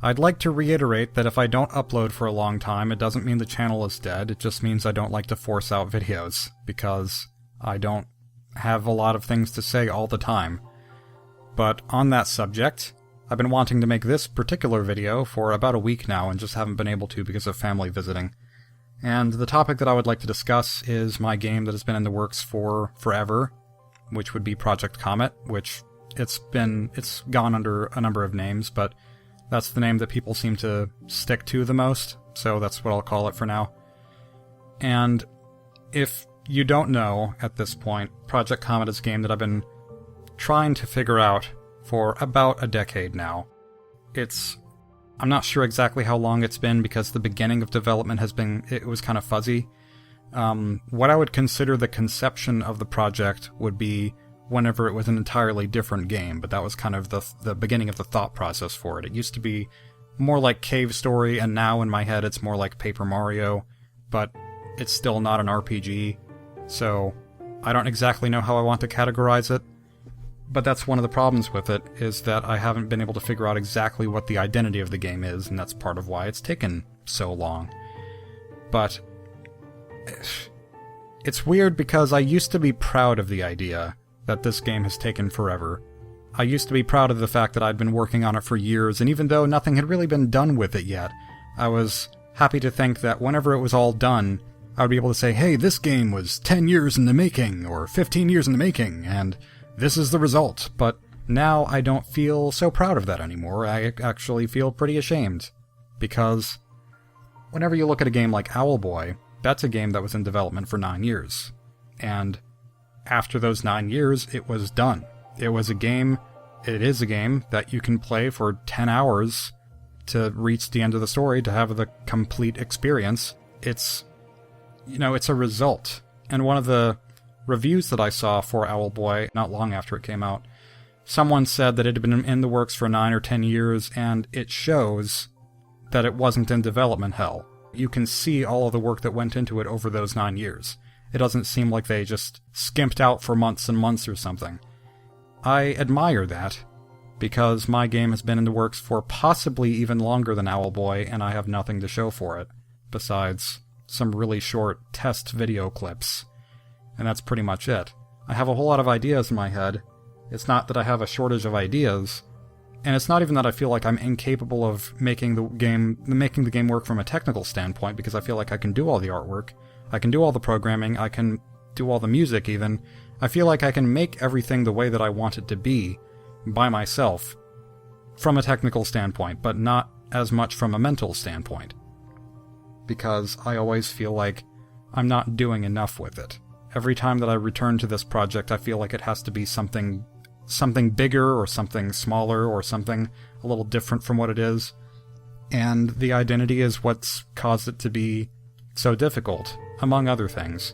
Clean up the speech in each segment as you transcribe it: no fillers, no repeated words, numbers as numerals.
I'd like to reiterate that if I don't upload for a long time, it doesn't mean the channel is dead, it just means I don't like to force out videos, because I don't have a lot of things to say all the time. But on that subject, I've been wanting to make this particular video for about a week now and just haven't been able to because of family visiting. And the topic that I would like to discuss is my game that has been in the works for forever, which would be Project Comet, which it's gone under a number of names, but that's the name that people seem to stick to the most, so that's what I'll call it for now. And if you don't know at this point, Project Comet is a game that I've been trying to figure out for about a decade now. I'm not sure exactly how long it's been because the beginning of development it was kind of fuzzy. What I would consider the conception of the project would be whenever it was an entirely different game, but that was kind of the beginning of the thought process for it. It used to be more like Cave Story, and now in my head it's more like Paper Mario, but it's still not an RPG, so I don't exactly know how I want to categorize it. But that's one of the problems with it, is that I haven't been able to figure out exactly what the identity of the game is, and that's part of why it's taken so long. But it's weird because I used to be proud of the idea that this game has taken forever. I used to be proud of the fact that I'd been working on it for years, and even though nothing had really been done with it yet, I was happy to think that whenever it was all done, I would be able to say, hey, this game was 10 years in the making, or 15 years in the making, and this is the result. But now I don't feel so proud of that anymore. I actually feel pretty ashamed. Because whenever you look at a game like Owlboy, that's a game that was in development for 9 years. And after those 9 years, it was done. It is a game that you can play for 10 hours to reach the end of the story, to have the complete experience. It's a result. And one of the reviews that I saw for Owlboy not long after it came out, someone said that it had been in the works for 9 or 10 years, and it shows that it wasn't in development hell. You can see all of the work that went into it over those 9 years. It doesn't seem like they just skimped out for months and months or something. I admire that, because my game has been in the works for possibly even longer than Owlboy, and I have nothing to show for it, besides some really short test video clips. And that's pretty much it. I have a whole lot of ideas in my head. It's not that I have a shortage of ideas, and it's not even that I feel like I'm incapable of making the game work from a technical standpoint, because I feel like I can do all the artwork, I can do all the programming, I can do all the music even. I feel like I can make everything the way that I want it to be by myself from a technical standpoint, but not as much from a mental standpoint. Because I always feel like I'm not doing enough with it. Every time that I return to this project, I feel like it has to be something bigger or something smaller or something a little different from what it is. And the identity is what's caused it to be so difficult, among other things.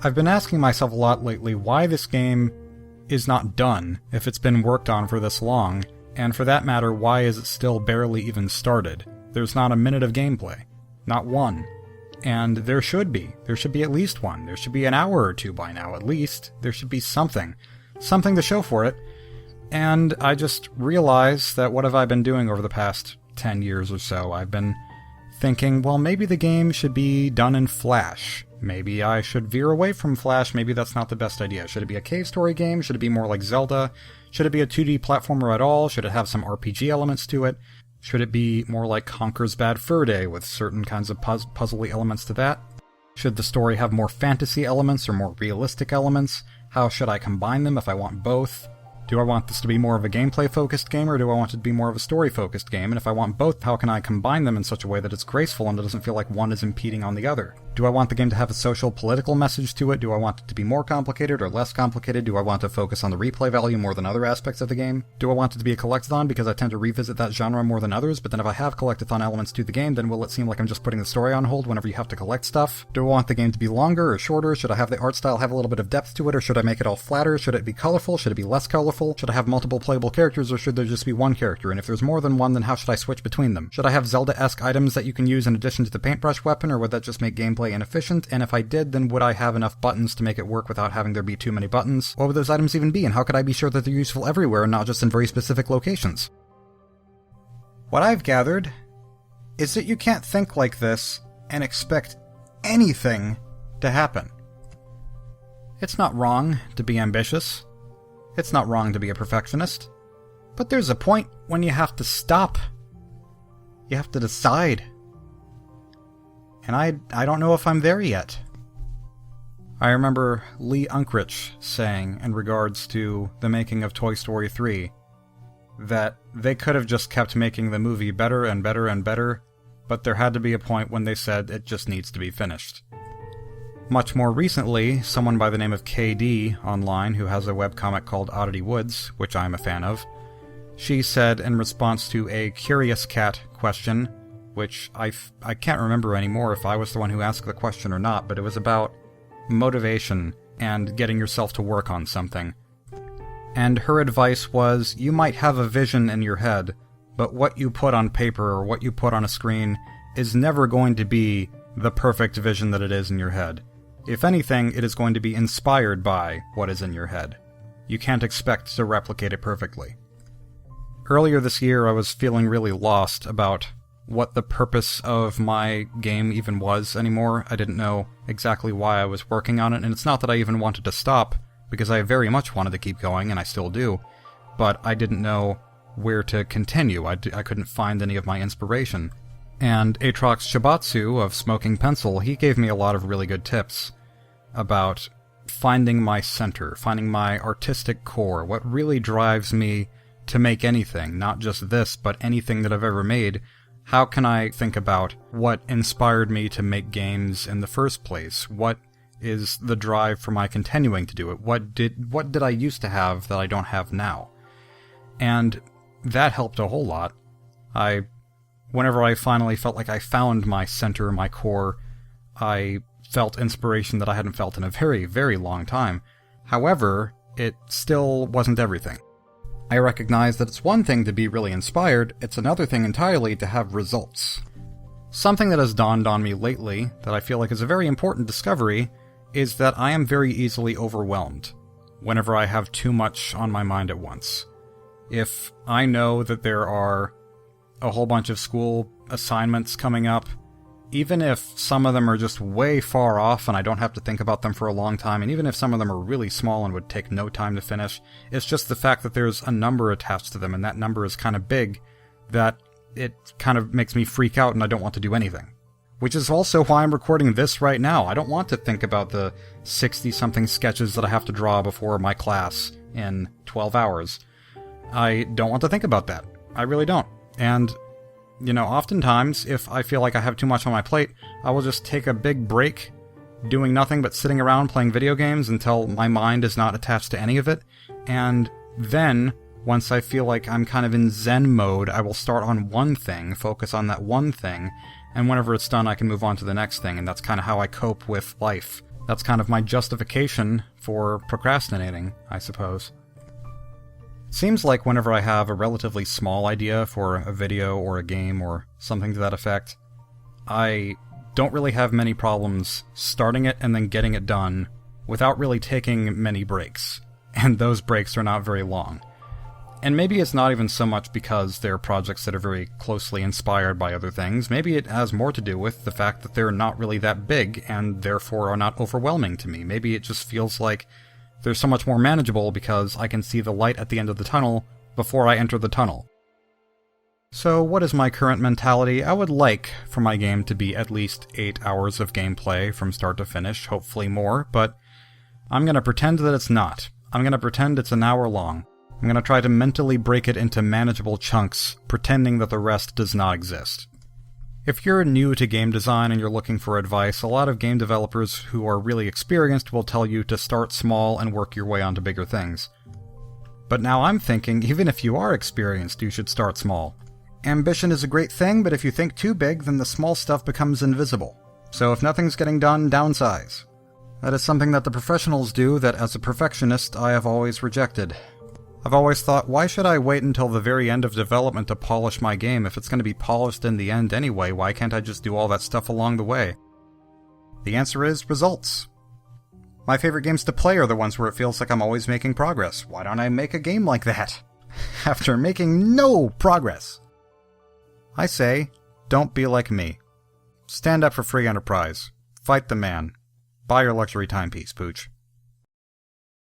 I've been asking myself a lot lately why this game is not done if it's been worked on for this long, and for that matter, why is it still barely even started? There's not a minute of gameplay. Not one. And there should be at least one. There should be an hour or two by now, at least. There should be something to show for it. And I just realized that what have I been doing over the past 10 years or so? I've been thinking, well, maybe the game should be done in Flash. Maybe I should veer away from Flash. Maybe that's not the best idea. Should it be a cave story game? Should it be more like Zelda? Should it be a 2D platformer at all? Should it have some RPG elements to it? Should it be more like Conker's Bad Fur Day, with certain kinds of puzzly elements to that? Should the story have more fantasy elements or more realistic elements? How should I combine them if I want both? Do I want this to be more of a gameplay-focused game, or do I want it to be more of a story-focused game? And if I want both, how can I combine them in such a way that it's graceful and it doesn't feel like one is impeding on the other? Do I want the game to have a social, political message to it? Do I want it to be more complicated or less complicated? Do I want to focus on the replay value more than other aspects of the game? Do I want it to be a collectathon because I tend to revisit that genre more than others, but then if I have collectathon elements to the game, then will it seem like I'm just putting the story on hold whenever you have to collect stuff? Do I want the game to be longer or shorter? Should I have the art style have a little bit of depth to it, or should I make it all flatter? Should it be colorful? Should it be less colorful? Should I have multiple playable characters, or should there just be one character? And if there's more than one, then how should I switch between them? Should I have Zelda-esque items that you can use in addition to the paintbrush weapon, or would that just make gameplay inefficient? And if I did, then would I have enough buttons to make it work without having there be too many buttons? What would those items even be, and how could I be sure that they're useful everywhere and not just in very specific locations? What I've gathered is that you can't think like this and expect anything to happen. It's not wrong to be ambitious. It's not wrong to be a perfectionist. But there's a point when you have to stop. You have to decide. And I don't know if I'm there yet. I remember Lee Unkrich saying, in regards to the making of Toy Story 3, that they could have just kept making the movie better and better and better, but there had to be a point when they said it just needs to be finished. Much more recently, someone by the name of KD online, who has a webcomic called Oddity Woods, which I'm a fan of, she said in response to a Curious Cat question, which I can't remember anymore if I was the one who asked the question or not, but it was about motivation and getting yourself to work on something. And her advice was, you might have a vision in your head, but what you put on paper or what you put on a screen is never going to be the perfect vision that it is in your head. If anything, it is going to be inspired by what is in your head. You can't expect to replicate it perfectly. Earlier this year, I was feeling really lost about what the purpose of my game even was anymore. I didn't know exactly why I was working on it, and it's not that I even wanted to stop, because I very much wanted to keep going, and I still do, but I didn't know where to continue. I couldn't find any of my inspiration. And Aatrox Shibatsu of Smoking Pencil, he gave me a lot of really good tips about finding my center, finding my artistic core, what really drives me to make anything, not just this, but anything that I've ever made. How can I think about what inspired me to make games in the first place? What is the drive for my continuing to do it? What did I used to have that I don't have now? And that helped a whole lot. Whenever I finally felt like I found my center, my core, I felt inspiration that I hadn't felt in a very, very long time. However, it still wasn't everything. I recognize that it's one thing to be really inspired, it's another thing entirely to have results. Something that has dawned on me lately, that I feel like is a very important discovery, is that I am very easily overwhelmed whenever I have too much on my mind at once. If I know that there are a whole bunch of school assignments coming up, even if some of them are just way far off and I don't have to think about them for a long time, and even if some of them are really small and would take no time to finish, it's just the fact that there's a number attached to them, and that number is kind of big, that it kind of makes me freak out and I don't want to do anything. Which is also why I'm recording this right now. I don't want to think about the 60-something sketches that I have to draw before my class in 12 hours. I don't want to think about that. I really don't. And oftentimes, if I feel like I have too much on my plate, I will just take a big break, doing nothing but sitting around playing video games until my mind is not attached to any of it. And then, once I feel like I'm kind of in Zen mode, I will start on one thing, focus on that one thing, and whenever it's done, I can move on to the next thing, and that's kind of how I cope with life. That's kind of my justification for procrastinating, I suppose. Seems like whenever I have a relatively small idea for a video or a game or something to that effect, I don't really have many problems starting it and then getting it done without really taking many breaks. And those breaks are not very long. And maybe it's not even so much because they're projects that are very closely inspired by other things. Maybe it has more to do with the fact that they're not really that big and therefore are not overwhelming to me. Maybe it just feels like they're so much more manageable because I can see the light at the end of the tunnel before I enter the tunnel. So what is my current mentality? I would like for my game to be at least 8 hours of gameplay from start to finish, hopefully more, but I'm going to pretend that it's not. I'm going to pretend it's an hour long. I'm going to try to mentally break it into manageable chunks, pretending that the rest does not exist. If you're new to game design and you're looking for advice, a lot of game developers who are really experienced will tell you to start small and work your way onto bigger things. But now I'm thinking, even if you are experienced, you should start small. Ambition is a great thing, but if you think too big, then the small stuff becomes invisible. So if nothing's getting done, downsize. That is something that the professionals do that as a perfectionist I have always rejected. I've always thought, why should I wait until the very end of development to polish my game? If it's going to be polished in the end anyway, why can't I just do all that stuff along the way? The answer is results. My favorite games to play are the ones where it feels like I'm always making progress. Why don't I make a game like that? After making no progress. I say, don't be like me. Stand up for free enterprise. Fight the man. Buy your luxury timepiece, Pooch.